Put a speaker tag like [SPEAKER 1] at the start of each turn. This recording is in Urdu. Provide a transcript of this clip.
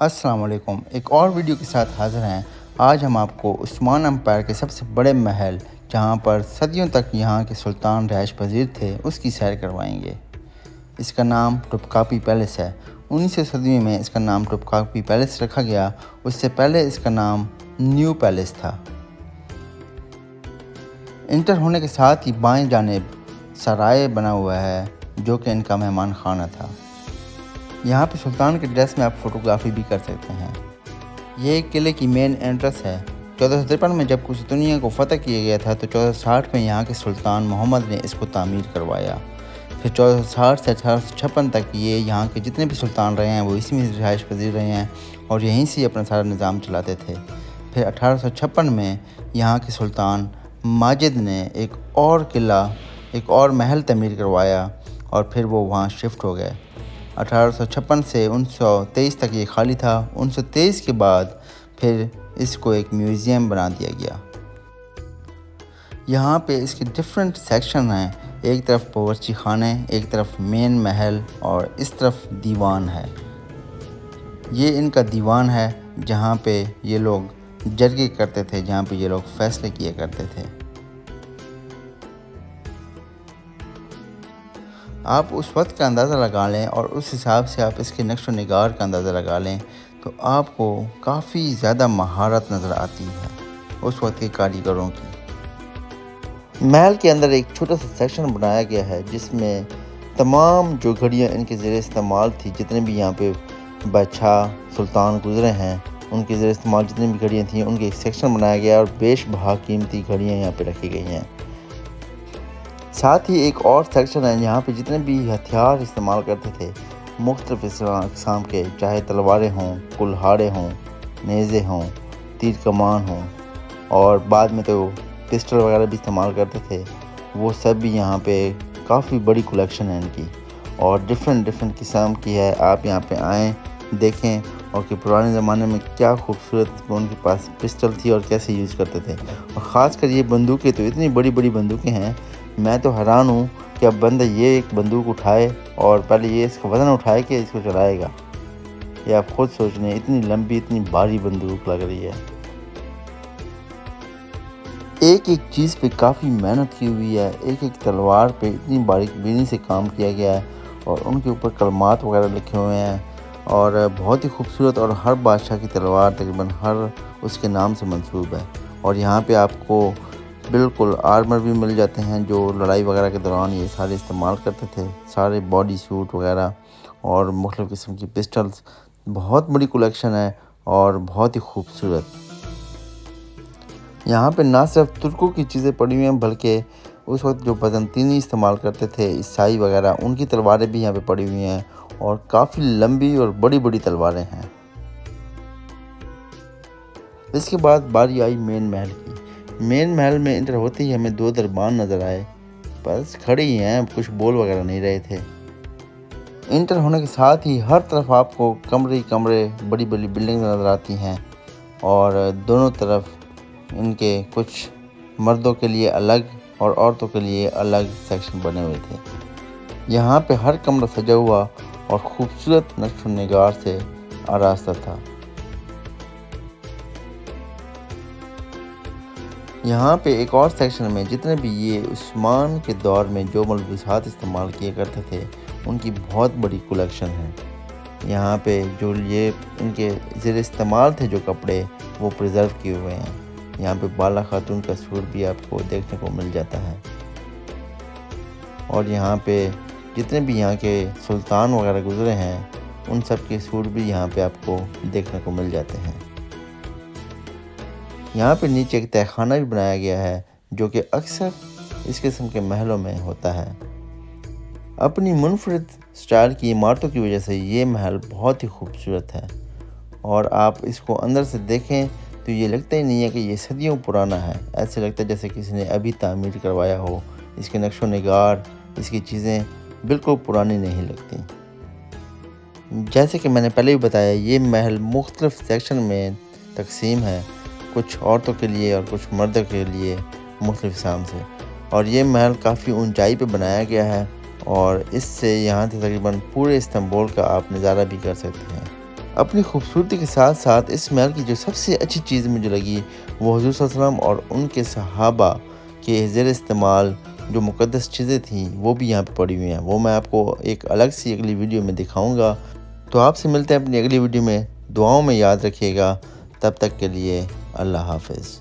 [SPEAKER 1] السلام علیکم، ایک اور ویڈیو کے ساتھ حاضر ہیں۔ آج ہم آپ کو عثمان امپائر کے سب سے بڑے محل، جہاں پر صدیوں تک یہاں کے سلطان رہائش پذیر تھے، اس کی سیر کروائیں گے۔ اس کا نام ٹوپکاپی پیلس ہے۔ 19ویں صدی میں اس کا نام ٹوپکاپی پیلس رکھا گیا، اس سے پہلے اس کا نام نیو پیلس تھا۔ انٹر ہونے کے ساتھ ہی بائیں جانب سرائے بنا ہوا ہے، جو کہ ان کا مہمان خانہ تھا۔ یہاں پہ سلطان کے ڈریس میں آپ فوٹوگرافی بھی کر سکتے ہیں۔ یہ ایک قلعے کی مین انٹرس ہے۔ 1453 میں جب قسطنطنیہ کو فتح کیا گیا تھا تو 1460 میں یہاں کے سلطان محمد نے اس کو تعمیر کروایا۔ پھر 1460 سے 1856 تک یہ یہاں کے جتنے بھی سلطان رہے ہیں وہ اسی میں رہائش پذیر رہے ہیں اور یہیں سے اپنا سارا نظام چلاتے تھے۔ پھر 1856 میں یہاں کے سلطان ماجد نے ایک اور قلعہ، ایک اور محل تعمیر کروایا اور پھر وہ وہاں شفٹ ہو گئے۔ 1856 سے 1923 تک یہ خالی تھا۔ 1923 کے بعد پھر اس کو ایک میوزیم بنا دیا گیا۔ یہاں پہ اس کے ڈیفرنٹ سیکشن ہیں، ایک طرف باورچی خانے، ایک طرف مین محل اور اس طرف دیوان ہے۔ یہ ان کا دیوان ہے جہاں پہ یہ لوگ جرگے کرتے تھے، جہاں پہ یہ لوگ فیصلے کیا کرتے تھے۔ آپ اس وقت کا اندازہ لگا لیں اور اس حساب سے آپ اس کے نقش و نگار کا اندازہ لگا لیں تو آپ کو کافی زیادہ مہارت نظر آتی ہے اس وقت کے کاریگروں کی۔ محل کے اندر ایک چھوٹا سا سیکشن بنایا گیا ہے جس میں تمام جو گھڑیاں ان کے زیر استعمال تھی، جتنے بھی یہاں پہ بادشاہ سلطان گزرے ہیں ان کے زیر استعمال جتنی بھی گھڑیاں تھیں ان کے ایک سیکشن بنایا گیا ہے اور بیش بہا قیمتی گھڑیاں یہاں پہ رکھی گئی ہیں۔ ساتھ ہی ایک اور سیکشن ہے یہاں پہ جتنے بھی ہتھیار استعمال کرتے تھے مختلف اقسام کے، چاہے تلواریں ہوں، کلہاڑے ہوں، نیزے ہوں، تیر کمان ہوں اور بعد میں تو پسٹل وغیرہ بھی استعمال کرتے تھے، وہ سب بھی یہاں پہ کافی بڑی کلیکشن ہے ان کی اور ڈیفرنٹ قسم کی ہے۔ آپ یہاں پہ آئیں، دیکھیں اور کہ پرانے زمانے میں کیا خوبصورت ان کے پاس پسٹل تھی اور کیسے یوز کرتے تھے، اور خاص کر یہ بندوقیں تو اتنی بڑی بندوقیں ہیں، میں تو حیران ہوں کہ اب بندہ یہ ایک بندوق اٹھائے اور پہلے یہ اس کا وزن اٹھائے کہ اس کو چلائے گا، یہ آپ خود سوچ لیں، اتنی لمبی اتنی بھاری بندوق لگ رہی ہے۔ ایک چیز پہ کافی محنت کی ہوئی ہے، ایک تلوار پہ اتنی باریک بینی سے کام کیا گیا ہے اور ان کے اوپر کلمات وغیرہ لکھے ہوئے ہیں اور بہت ہی خوبصورت، اور ہر بادشاہ کی تلوار تقریباً ہر اس کے نام سے منسوب ہے۔ اور یہاں پہ آپ کو بالکل آرمر بھی مل جاتے ہیں جو لڑائی وغیرہ کے دوران یہ سارے استعمال کرتے تھے، سارے باڈی سوٹ وغیرہ اور مختلف قسم کی پسٹلز۔ بہت بڑی کلیکشن ہے اور بہت ہی خوبصورت۔ یہاں پہ نہ صرف ترکوں کی چیزیں پڑی ہوئی ہیں بلکہ اس وقت جو بازنطینی استعمال کرتے تھے، عیسائی وغیرہ، ان کی تلواریں بھی یہاں پہ پڑی ہوئی ہیں اور کافی لمبی اور بڑی تلواریں ہیں۔ اس کے بعد باری آئی مین محل کی۔ مین محل میں انٹر ہوتے ہی ہمیں دو دربان نظر آئے، بس کھڑے ہی ہیں، کچھ بول وغیرہ نہیں رہے تھے۔ انٹر ہونے کے ساتھ ہی ہر طرف آپ کو کمرے بڑی بلڈنگ نظر آتی ہیں اور دونوں طرف ان کے کچھ مردوں کے لیے الگ اور عورتوں کے لیے الگ سیکشن بنے ہوئے تھے۔ یہاں پہ ہر کمرہ سجا ہوا اور خوبصورت نقش و نگار سے آراستہ تھا۔ یہاں پہ ایک اور سیکشن میں جتنے بھی یہ عثمان کے دور میں جو ملبوسات استعمال کیے کرتے تھے ان کی بہت بڑی کلیکشن ہے۔ یہاں پہ جو یہ ان کے زیر استعمال تھے جو کپڑے وہ پریزرو کیے ہوئے ہیں۔ یہاں پہ بالا خاتون کا سوٹ بھی آپ کو دیکھنے کو مل جاتا ہے اور یہاں پہ جتنے بھی یہاں کے سلطان وغیرہ گزرے ہیں ان سب کے سوٹ بھی یہاں پہ آپ کو دیکھنے کو مل جاتے ہیں۔ یہاں پہ نیچے ایک تہہ خانہ بھی بنایا گیا ہے جو کہ اکثر اس قسم کے محلوں میں ہوتا ہے۔ اپنی منفرد سٹائل کی عمارتوں کی وجہ سے یہ محل بہت ہی خوبصورت ہے اور آپ اس کو اندر سے دیکھیں تو یہ لگتا ہی نہیں ہے کہ یہ صدیوں پرانا ہے، ایسے لگتا ہے جیسے کسی نے ابھی تعمیر کروایا ہو۔ اس کے نقش و نگار، اس کی چیزیں بالکل پرانی نہیں لگتی۔ جیسے کہ میں نے پہلے بھی بتایا یہ محل مختلف سیکشن میں تقسیم ہے، کچھ عورتوں کے لیے اور کچھ مردوں کے لیے مختلف اقسام سے، اور یہ محل کافی اونچائی پہ بنایا گیا ہے اور اس سے یہاں سے تقریباً پورے استنبول کا آپ نظارہ بھی کر سکتے ہیں۔ اپنی خوبصورتی کے ساتھ ساتھ اس محل کی جو سب سے اچھی چیز مجھے لگی وہ حضور صلی اللہ علیہ وسلم اور ان کے صحابہ کے زیر استعمال جو مقدس چیزیں تھیں وہ بھی یہاں پہ پڑی ہوئی ہیں. وہ میں آپ کو ایک الگ سی اگلی ویڈیو میں دکھاؤں گا. تو آپ سے ملتے ہیں اپنی اگلی ویڈیو میں. دعاؤں میں یاد رکھیے گا. تب تک کے لیے اللہ حافظ.